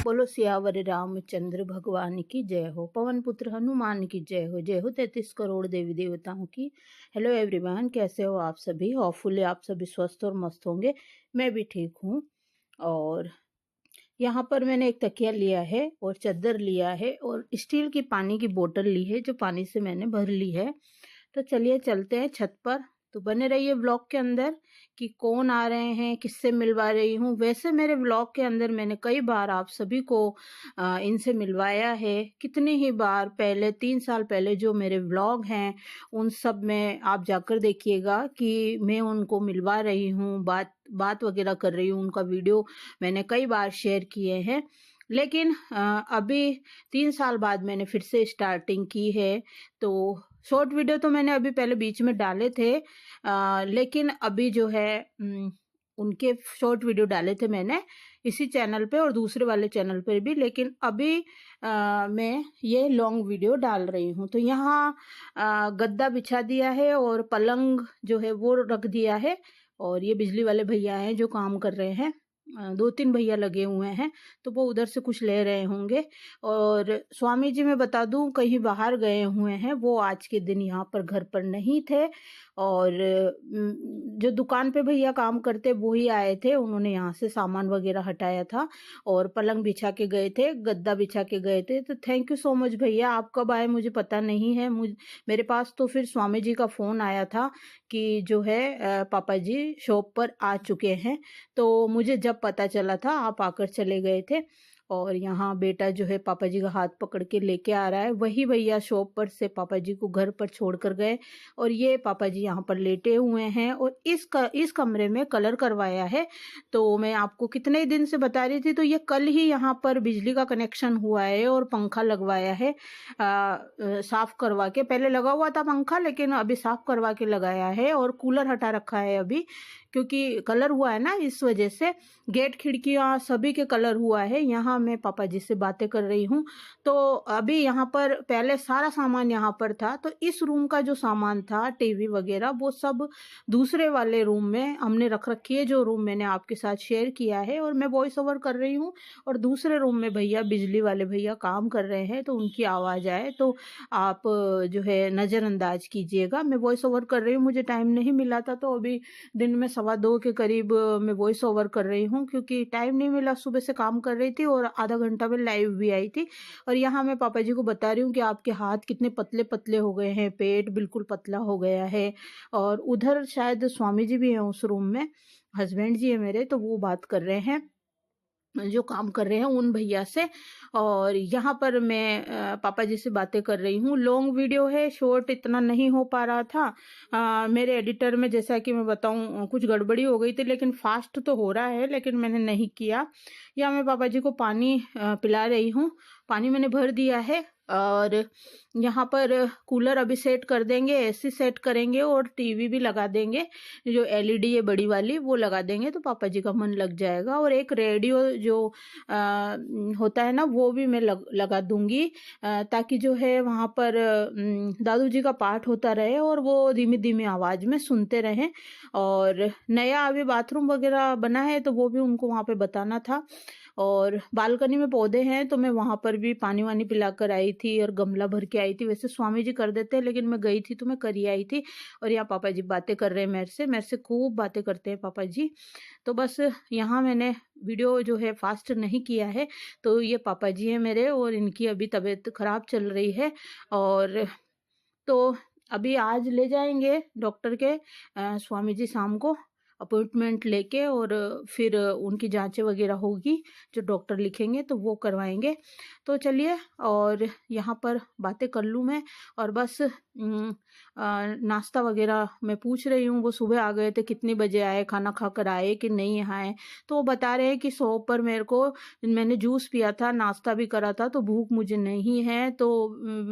बोलो सियावर रामचंद्र भगवान की जय हो। पवन पुत्र हनुमान की जय हो। जय हो 33 करोड़ देवी देवताओं की। हेलो एवरीवन, कैसे हो आप सभी? होपफुली आप सभी स्वस्थ और मस्त होंगे। मैं भी ठीक हूँ। और यहाँ पर मैंने एक तकिया लिया है और चादर लिया है और स्टील की पानी की बोतल ली है जो पानी से मैंने भर ली है। तो चलिए चलते हैं छत पर। तो बने रहिए व्लॉग के अंदर कि कौन आ रहे हैं, किससे मिलवा रही हूँ। वैसे मेरे व्लॉग के अंदर मैंने कई बार आप सभी को इनसे मिलवाया है। कितनी ही बार पहले 3 साल पहले जो मेरे व्लॉग हैं उन सब में आप जाकर देखिएगा कि मैं उनको मिलवा रही हूँ, बात वगैरह कर रही हूँ। उनका वीडियो मैंने कई बार शेयर किए हैं। लेकिन अभी 3 साल बाद मैंने फिर से स्टार्टिंग की है। तो शॉर्ट वीडियो तो मैंने अभी पहले बीच में डाले थे, लेकिन अभी जो है उनके शॉर्ट वीडियो डाले थे मैंने इसी चैनल पे और दूसरे वाले चैनल पर भी। लेकिन अभी मैं ये लॉन्ग वीडियो डाल रही हूँ। तो यहाँ गद्दा बिछा दिया है और पलंग जो है वो रख दिया है। और ये बिजली वाले भैया हैं जो काम कर रहे हैं। 2-3 भैया लगे हुए हैं, तो वो उधर से कुछ ले रहे होंगे। और स्वामी जी मैं बता दूं कहीं बाहर गए हुए हैं, वो आज के दिन यहाँ पर घर पर नहीं थे। और जो दुकान पे भैया काम करते वो ही आए थे, उन्होंने यहाँ से सामान वगैरह हटाया था और पलंग बिछा के गए थे, गद्दा बिछा के गए थे। तो थैंक यू सो मच भैया। आप कब आए मुझे पता नहीं है। मेरे पास तो फिर स्वामी जी का फ़ोन आया था कि जो है पापा जी शॉप पर आ चुके हैं। तो मुझे जब पता चला था आप आकर चले गए थे। और यहाँ बेटा जो है पापा जी का हाथ पकड़ के लेके आ रहा है। वही भैया शॉप पर से पापा जी को घर पर छोड़ कर गए और ये पापा जी यहाँ पर लेटे हुए हैं। और इस कमरे में कलर करवाया है। तो मैं आपको कितने ही दिन से बता रही थी। तो ये कल ही यहाँ पर बिजली का कनेक्शन हुआ है और पंखा लगवाया है, साफ करवा के। पहले लगा हुआ था पंखा, लेकिन अभी साफ करवा के लगाया है। और कूलर हटा रखा है अभी, क्योंकि कलर हुआ है ना, इस वजह से गेट खिड़कियां सभी के कलर हुआ है। यहाँ मैं पापा जी से बातें कर रही हूँ। तो अभी यहाँ पर पहले सारा सामान यहाँ पर था, तो इस रूम का जो सामान था टीवी वगैरह वो सब दूसरे वाले रूम में हमने रख रखी है, जो रूम मैंने आपके साथ शेयर किया है। और मैं वॉइस ओवर कर रही हूँ और दूसरे रूम में भैया बिजली वाले भैया काम कर रहे हैं, तो उनकी आवाज़ आए तो आप जो है नज़रअंदाज कीजिएगा। मैं वॉइस ओवर कर रही हूँ, मुझे टाइम नहीं मिला था, तो अभी दिन में 2:15 के करीब मैं वॉइस ओवर कर रही हूँ, क्योंकि टाइम नहीं मिला। सुबह से काम कर रही थी और आधा घंटा में लाइव भी आई थी। और यहाँ मैं पापा जी को बता रही हूँ कि आपके हाथ कितने पतले पतले हो गए हैं, पेट बिल्कुल पतला हो गया है। और उधर शायद स्वामी जी भी हैं उस रूम में, हस्बैंड जी है मेरे, तो वो बात कर रहे हैं जो काम कर रहे हैं उन भैया से। और यहाँ पर मैं पापा जी से बातें कर रही हूँ। लॉन्ग वीडियो है, शॉर्ट इतना नहीं हो पा रहा था। मेरे एडिटर में जैसा कि मैं बताऊँ कुछ गड़बड़ी हो गई थी, लेकिन फास्ट तो हो रहा है, लेकिन मैंने नहीं किया। या मैं पापा जी को पानी पिला रही हूँ। पानी मैंने भर दिया है। और यहाँ पर कूलर अभी सेट कर देंगे, एसी सेट करेंगे और टीवी भी लगा देंगे, जो एलईडी है बड़ी वाली वो लगा देंगे, तो पापा जी का मन लग जाएगा। और एक रेडियो जो होता है ना वो भी मैं लगा दूंगी, ताकि जो है वहाँ पर दादू जी का पाठ होता रहे और वो धीमी धीमी आवाज़ में सुनते रहें। और नया अभी बाथरूम वगैरह बना है, तो वो भी उनको वहाँ पे बताना था। और बालकनी में पौधे हैं, तो मैं वहाँ पर भी पानी वानी पिलाकर आई थी और गमला भर के आई थी। वैसे स्वामी जी कर देते हैं, लेकिन मैं गई थी तो मैं कर ही आई थी। और यहाँ पापा जी बातें कर रहे हैं मेरे से खूब बातें करते हैं पापा जी। तो बस यहाँ मैंने वीडियो जो है फास्ट नहीं किया है। तो ये पापा जी हैं मेरे और इनकी अभी तबीयत खराब चल रही है। और तो अभी आज ले जाएंगे डॉक्टर के स्वामी जी शाम को अपॉइंटमेंट लेके, और फिर उनकी जांचें वगैरह होगी, जो डॉक्टर लिखेंगे तो वो करवाएंगे। तो चलिए, और यहाँ पर बातें कर लूँ मैं। और बस नाश्ता वगैरह मैं पूछ रही हूँ, वो सुबह आ गए थे, कितने बजे आए, खाना खा कर आए कि नहीं आए। तो वो बता रहे हैं कि शॉप पर मैंने जूस पिया था, नाश्ता भी करा था, तो भूख मुझे नहीं है। तो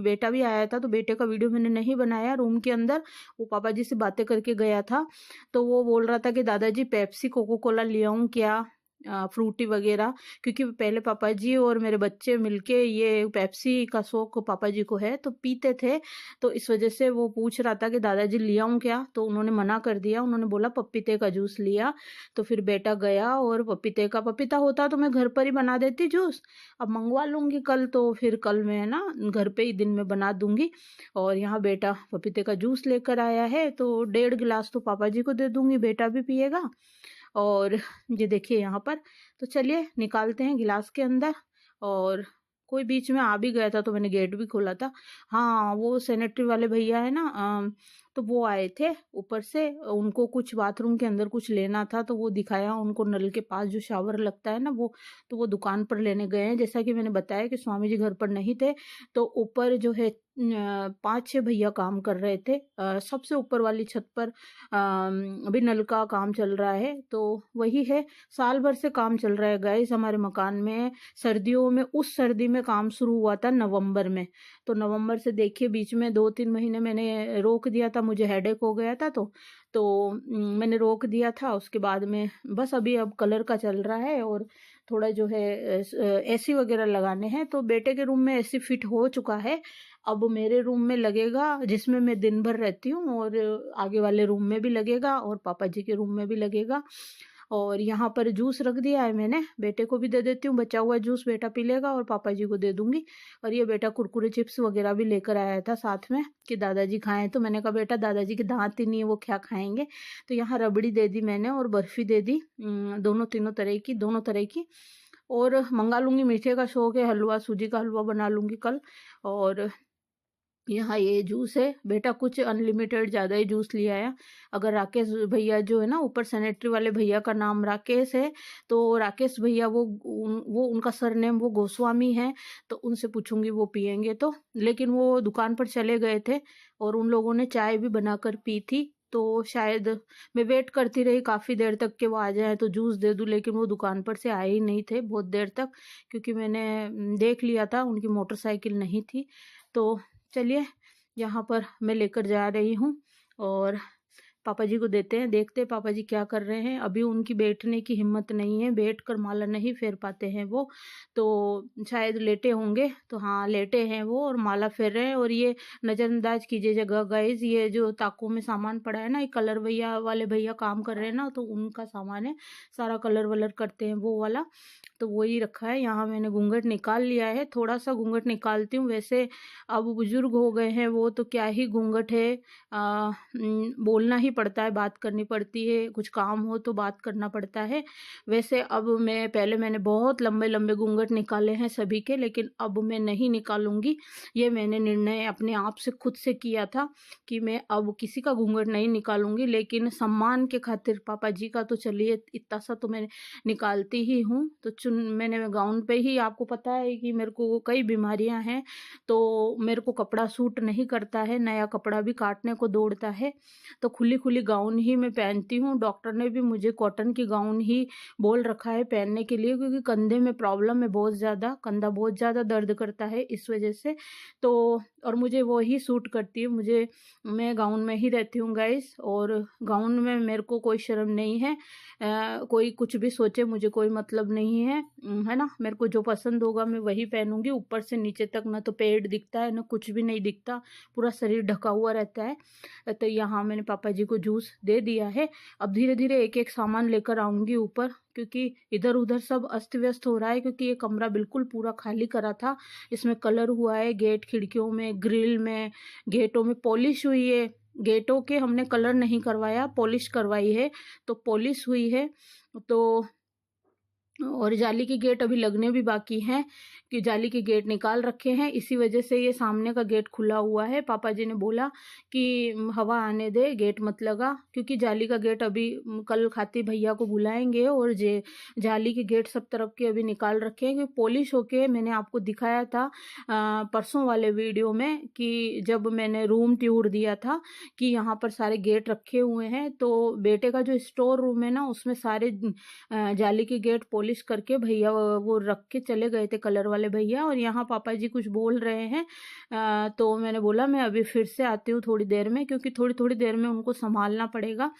बेटा भी आया था, तो बेटे का वीडियो मैंने नहीं बनाया रूम के अंदर, वो पापा जी से बातें करके गया था। तो वो बोल रहा था कि दादाजी पेप्सी कोको कोला ले आऊं क्या। फ्रूटी वगैरह, क्योंकि पहले पापा जी और मेरे बच्चे मिलके ये पेप्सी का शौक पापा जी को है तो पीते थे। तो इस वजह से वो पूछ रहा था कि दादाजी ले आऊं क्या, तो उन्होंने मना कर दिया। उन्होंने बोला पपीते का जूस लिया। तो फिर बेटा गया और पपीता होता तो मैं घर पर ही बना देती जूस। अब मंगवा लूंगी कल, तो फिर कल मैं ना घर पे ही दिन में बना दूंगी। और यहाँ बेटा पपीते का जूस लेकर आया है तो 1.5 गिलास तो पापा जी को दे दूंगी, बेटा भी पिएगा। और ये देखिए यहाँ पर, तो चलिए निकालते हैं गिलास के अंदर। और कोई बीच में आ भी गया था तो मैंने गेट भी खोला था। हाँ, वो सैनिटरी वाले भैया है ना, तो वो आए थे ऊपर से, उनको कुछ बाथरूम के अंदर कुछ लेना था तो वो दिखाया उनको नल के पास जो शावर लगता है ना वो, तो वो दुकान पर लेने गए हैं। जैसा कि मैंने बताया कि स्वामी जी घर पर नहीं थे, तो ऊपर जो है 5-6 भैया काम कर रहे थे। सबसे ऊपर वाली छत पर अभी नल का काम चल रहा है, तो वही है। साल भर से काम चल रहा है गाइस हमारे मकान में। सर्दियों में, उस सर्दी में काम शुरू हुआ था नवंबर में, तो नवंबर से देखिए बीच में 2-3 महीने मैंने रोक दिया था, मुझे हेडेक हो गया था तो मैंने रोक दिया था। उसके बाद में बस अभी अब कलर का चल रहा है और थोड़ा जो है एसी वगैरह लगाने हैं। तो बेटे के रूम में एसी फिट हो चुका है, अब मेरे रूम में लगेगा जिसमें मैं दिन भर रहती हूँ, और आगे वाले रूम में भी लगेगा और पापा जी के रूम में भी लगेगा। और यहाँ पर जूस रख दिया है मैंने, बेटे को भी दे देती हूँ, बचा हुआ जूस बेटा पी लेगा और पापा जी को दे दूंगी। और ये बेटा कुरकुरे चिप्स वगैरह भी लेकर आया था साथ में कि दादाजी खाएं, तो मैंने कहा बेटा दादाजी के दांत ही नहीं है, वो क्या खाएंगे। तो यहाँ रबड़ी दे दी मैंने और बर्फी दे दी, दोनों तरह की। और मंगा लूंगी, मीठे का शौक है, हलवा, सूजी का हलवा बना लूंगी कल। और यहाँ ये जूस है, बेटा कुछ अनलिमिटेड ज़्यादा ही जूस लिया है। अगर राकेश भैया जो है ना, ऊपर सैनिटरी वाले भैया का नाम राकेश है, तो राकेश भैया वो उनका सरनेम वो गोस्वामी है, तो उनसे पूछूंगी वो पियेंगे तो। लेकिन वो दुकान पर चले गए थे और उन लोगों ने चाय भी बनाकर पी थी, तो शायद मैं वेट करती रही काफ़ी देर तक कि वो आ जाए तो जूस दे दूँ, लेकिन वो दुकान पर से आए ही नहीं थे बहुत देर तक, क्योंकि मैंने देख लिया था उनकी मोटरसाइकिल नहीं थी। तो चलिए यहाँ पर मैं लेकर जा रही हूँ और पापा जी को देते हैं, देखते हैं पापा जी क्या कर रहे हैं। अभी उनकी बैठने की हिम्मत नहीं है, बैठ कर माला नहीं फेर पाते हैं वो, तो शायद लेटे होंगे। तो हाँ, लेटे हैं वो और माला फेर रहे हैं। और ये नज़रअंदाज कीजिए जगह गाइज, ये जो ताकों में सामान पड़ा है ना, ये कलर भैया वाले भैया काम कर रहे हैं ना, तो उनका सामान है, सारा कलर वलर करते हैं वो वाला, तो वही रखा है। यहाँ मैंने घूंघट निकाल लिया है, थोड़ा सा घूंघट निकालती हूँ, वैसे अब बुजुर्ग हो गए हैं वो, तो क्या ही घूंघट है, बोलना ही पड़ता है, बात करनी पड़ती है, कुछ काम हो तो बात करना पड़ता है। वैसे अब पहले मैंने बहुत लंबे लंबे घूंघट निकाले हैं सभी के, लेकिन अब मैं नहीं निकालूंगी। ये मैंने निर्णय अपने आप से खुद से किया था कि मैं अब किसी का घूंघट नहीं निकालूंगी, लेकिन सम्मान के खातिर पापा जी का तो चलिए इतना सा तो मैं निकालती ही हूँ। तो मैंने गाउन पे ही, आपको पता है कि मेरे को कई बीमारियां हैं, तो मेरे को कपड़ा सूट नहीं करता है, नया कपड़ा भी काटने को दौड़ता है, तो खुली खुली गाउन ही मैं पहनती हूँ। डॉक्टर ने भी मुझे कॉटन की गाउन ही बोल रखा है पहनने के लिए, क्योंकि कंधे में प्रॉब्लम है बहुत ज़्यादा, कंधा बहुत ज़्यादा दर्द करता है इस वजह से। तो और मुझे वो ही सूट करती है, मैं गाउन में ही रहती हूँ गाइस, और गाउन में मेरे को कोई शर्म नहीं है। कोई कुछ भी सोचे, मुझे कोई मतलब नहीं है, है ना। मेरे को जो पसंद होगा मैं वही पहनूंगी, ऊपर से नीचे तक ना तो पेट दिखता है ना कुछ भी नहीं दिखता, पूरा शरीर ढका हुआ रहता है। तो यहाँ मैंने पापा जी को जूस दे दिया है। अब धीरे धीरे एक एक सामान लेकर आऊंगी ऊपर, क्योंकि इधर उधर सब अस्त व्यस्त हो रहा है, क्योंकि ये कमरा बिल्कुल पूरा खाली करा था। इसमें कलर हुआ है, गेट खिड़कियों में, ग्रिल में, गेटों में पॉलिश हुई है। गेटों के हमने कलर नहीं करवाया, पॉलिश करवाई है, तो पॉलिश हुई है। तो और जाली के गेट अभी लगने भी बाकी हैं, कि जाली के गेट निकाल रखे हैं, इसी वजह से ये सामने का गेट खुला हुआ है। पापा जी ने बोला कि हवा आने दे, गेट मत लगा, क्योंकि जाली का गेट अभी कल खाती भैया को बुलाएंगे और जाली के गेट सब तरफ के अभी निकाल रखे हैं, क्योंकि पॉलिश होके मैंने आपको दिखाया था परसों वाले वीडियो में, कि जब मैंने रूम टूर दिया था कि यहाँ पर सारे गेट रखे हुए हैं, तो बेटे का जो स्टोर रूम है ना, उसमें सारे जाली के गेट पॉलिश करके भैया वो रख के चले गए थे, कलर वाले भैया। और यहाँ पापा जी कुछ बोल रहे हैं, तो मैंने बोला मैं अभी फिर से आती हूँ थोड़ी देर में, क्योंकि थोड़ी थोड़ी देर में उनको संभालना पड़ेगा,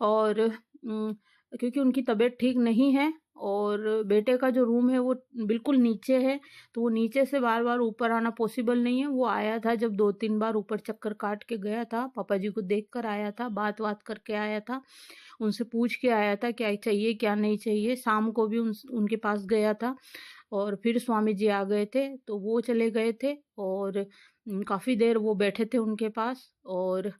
और क्योंकि उनकी तबीयत ठीक नहीं है। और बेटे का जो रूम है वो बिल्कुल नीचे है, तो वो नीचे से बार बार ऊपर आना पॉसिबल नहीं है। वो आया था जब 2-3 बार ऊपर चक्कर काट के गया था, पापा जी को देख कर आया था, बात बात करके आया था, उनसे पूछ के आया था क्या चाहिए क्या नहीं चाहिए। शाम को भी उनके पास गया था और फिर स्वामी जी आ गए थे तो वो चले गए थे और काफ़ी देर वो बैठे थे उनके पास। और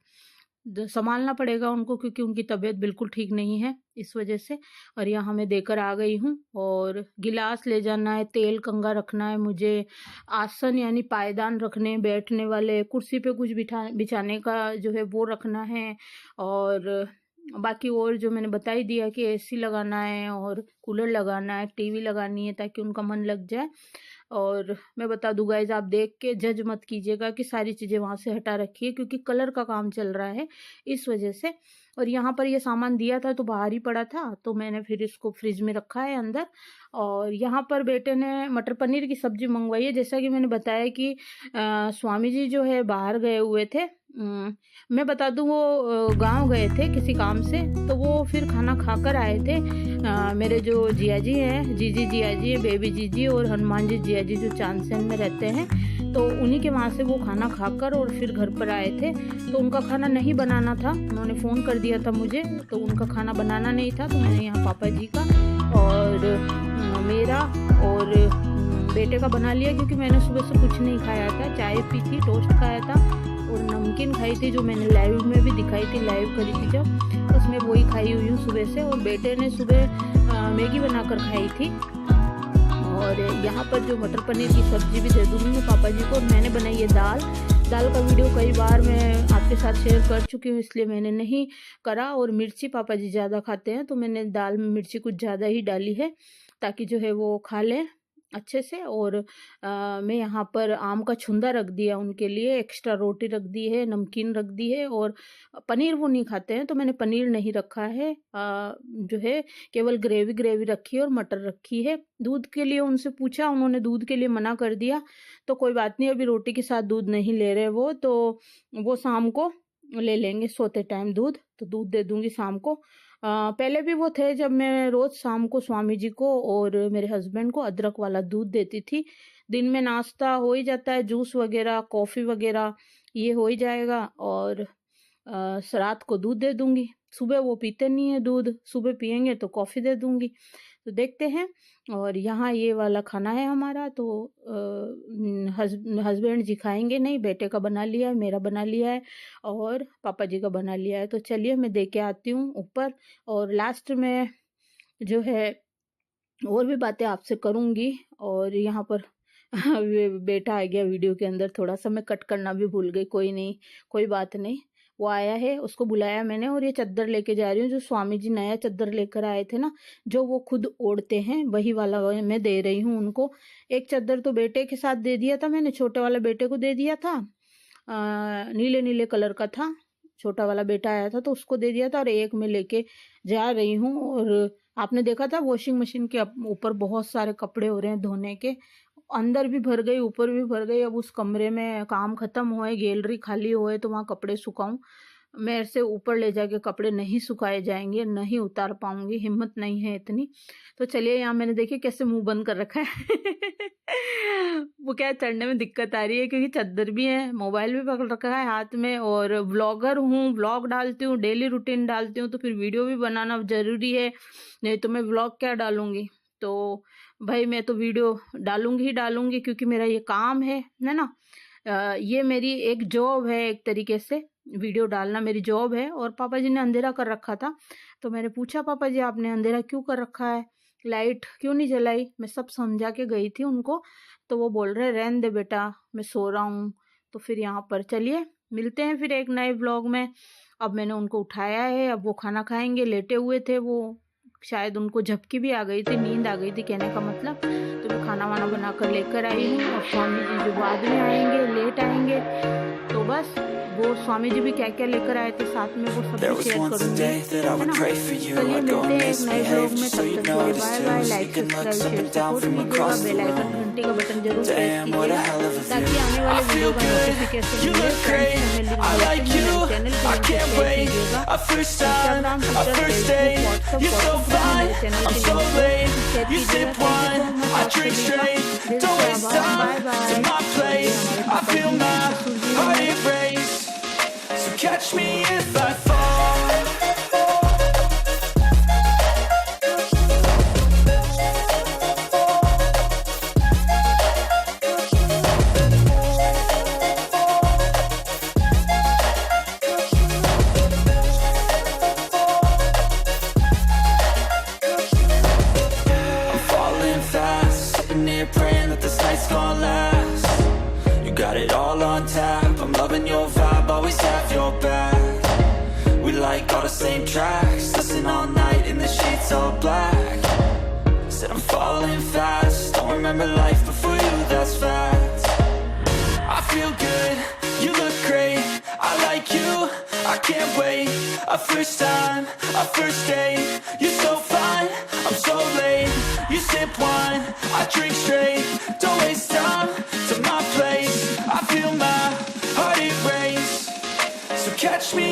संभालना पड़ेगा उनको क्योंकि उनकी तबीयत बिल्कुल ठीक नहीं है इस वजह से। और यहाँ मैं देकर आ गई हूँ और गिलास ले जाना है, तेल कंगा रखना है मुझे, आसन यानी पायदान रखने, बैठने वाले कुर्सी पे कुछ बिछाने का जो है वो रखना है। और बाकी और जो मैंने बता ही दिया कि एसी लगाना है और कूलर लगाना है, टीवी लगानी है ताकि उनका मन लग जाए। और मैं बता दूँ गाइज, आप देख के जज मत कीजिएगा कि सारी चीज़ें वहाँ से हटा रखिए क्योंकि कलर का काम चल रहा है इस वजह से। और यहाँ पर ये सामान दिया था तो बाहर ही पड़ा था तो मैंने फिर इसको फ्रिज में रखा है अंदर। और यहाँ पर बेटे ने मटर पनीर की सब्ज़ी मंगवाई है। जैसा कि मैंने बताया कि स्वामी जी जो है बाहर गए हुए थे। मैं बता दूँ वो गांव गए थे किसी काम से, तो वो फिर खाना खाकर आए थे। मेरे जो जिया जी हैं, जीजी जिया जी, बेबी जीजी और हनुमान जी जिया जी जो चांदसेन में रहते हैं, तो उन्हीं के वहाँ से वो खाना खाकर और फिर घर पर आए थे। तो उनका खाना नहीं बनाना था, उन्होंने फ़ोन कर दिया था मुझे, तो उनका खाना बनाना नहीं था। तो मैंने यहाँ पापा जी का और मेरा और बेटे का बना लिया क्योंकि मैंने सुबह से कुछ नहीं खाया था। चाय पी थी, टोस्ट खाया था और नमकीन खाई थी जो मैंने लाइव में भी दिखाई थी, लाइव करी थी जब, उसमें वही खाई हुई हूँ सुबह से। और बेटे ने सुबह मैगी बनाकर खाई थी। और यहाँ पर जो मटर पनीर की सब्ज़ी भी दे दूँगी मैं पापा जी को। और मैंने बनाई है दाल का वीडियो कई बार मैं आपके साथ शेयर कर चुकी हूँ, इसलिए मैंने नहीं करा। और मिर्ची पापा जी ज़्यादा खाते हैं तो मैंने दाल में मिर्ची कुछ ज़्यादा ही डाली है ताकि जो है वो खा लें अच्छे से। और मैं यहाँ पर आम का छुंदा रख दिया उनके लिए, एक्स्ट्रा रोटी रख दी है, नमकीन रख दी है। और पनीर वो नहीं खाते हैं तो मैंने पनीर नहीं रखा है, जो है केवल ग्रेवी रखी है और मटर रखी है। दूध के लिए उनसे पूछा, उन्होंने दूध के लिए मना कर दिया, तो कोई बात नहीं, अभी रोटी के साथ दूध नहीं ले रहे वो, तो वो शाम को ले लेंगे सोते टाइम दूध, तो दूध दे दूंगी शाम को। पहले भी वो थे जब मैं रोज़ शाम को स्वामी जी को और मेरे हस्बैंड को अदरक वाला दूध देती थी। दिन में नाश्ता हो ही जाता है, जूस वगैरह कॉफ़ी वगैरह ये हो ही जाएगा। और रात को दूध दे दूंगी। सुबह वो पीते नहीं है दूध, सुबह पियेंगे तो कॉफ़ी दे दूंगी। तो देखते हैं। और यहाँ ये वाला खाना है हमारा, तो हस्बैंड जी खाएंगे नहीं, बेटे का बना लिया है, मेरा बना लिया है और पापा जी का बना लिया है। तो चलिए मैं दे के आती हूँ ऊपर, और लास्ट में जो है और भी बातें आपसे करूँगी। और यहाँ पर बेटा आ गया वीडियो के अंदर, थोड़ा सा मैं कट करना भी भूल गई, कोई नहीं, कोई बात नहीं। वो आया है, उसको बुलाया मैंने। और ये चद्दर लेके जा रही हूँ जो स्वामी जी नया चद्दर लेकर आए थे ना, जो वो खुद ओढ़ते हैं, वही वाला मैं दे रही हूँ उनको। एक चद्दर तो बेटे के साथ दे दिया था मैंने, छोटे वाला बेटे को दे दिया था, नीले नीले कलर का था, छोटा वाला बेटा आया था तो उसको दे दिया था। और एक मैं लेके जा रही हूँ। और आपने देखा था वॉशिंग मशीन के ऊपर बहुत सारे कपड़े हो रहे हैं धोने के, अंदर भी भर गई ऊपर भी भर गई। अब उस कमरे में काम खत्म हुए, गैलरी खाली हुए तो वहाँ कपड़े सुखाऊं। मेरे से ऊपर ले जाके कपड़े नहीं सुखाए जाएंगे, नहीं उतार पाऊंगी, हिम्मत नहीं है इतनी। तो चलिए, यहाँ मैंने देखिए कैसे मुंह बंद कर रखा है वो क्या चढ़ने में दिक्कत आ रही है क्योंकि चद्दर भी है, मोबाइल भी पकड़ रखा है हाथ में, और ब्लॉगर हूँ, ब्लॉग डालती हूँ, डेली रूटीन डालती हूँ, तो फिर वीडियो भी बनाना ज़रूरी है, नहीं तो मैं ब्लॉग क्या डालूँगी। तो भाई मैं तो वीडियो डालूंगी ही डालूंगी क्योंकि मेरा ये काम है ना। ये मेरी एक जॉब है, एक तरीके से वीडियो डालना मेरी जॉब है। और पापा जी ने अंधेरा कर रखा था तो मैंने पूछा, पापा जी आपने अंधेरा क्यों कर रखा है, लाइट क्यों नहीं जलाई? मैं सब समझा के गई थी उनको, तो वो बोल रहे रहने दे बेटा, मैं सो रहा हूँ। तो फिर यहाँ पर चलिए मिलते हैं फिर एक नए व्लॉग में। अब मैंने उनको उठाया है, अब वो खाना खाएंगे, लेटे हुए थे वो, शायद उनको झपकी भी आ गई थी, नींद आ गई थी कहने का मतलब। तो मैं खाना वाना बनाकर लेकर आई हूँ। और स्वामी जी जो बाद में आएंगे, लेट आएंगे, तो बस वो स्वामी जी भी क्या क्या लेकर आए थे साथ में, वो सब भी शेयर करूंगी, है ना। चलिए मिलते हैं एक नए ब्लॉग में, तब तक के लिए bye bye. Like subscribe share support कीजिएगा, बेल आइकन घंटी का बटन जरूर प्रेस कीजिएगा ताकि आने वाले वीडियो का नोटिफिकेशन मिले। फ्रेंड्स फैमिली चैनल को शेयर कीजिएगा, Instagram Twitter Facebook WhatsApp channel के लिंक शेयर कीजिएगा। Bye bye. I feel my heart erase, so catch me if I fall. I'm falling fast, sitting here praying that this night's gonna last. Got it all on tap, I'm loving your vibe, always have your back. We like all the same tracks, listen all night in the sheets all black. Said I'm falling fast, don't remember life before you, that's fact. I feel good, you look great, I like you, I can't wait. A first time, a first date, you're so fine, I'm so late. You sip wine, I drink straight, don't waste time to my place. I feel my heart erase, so catch me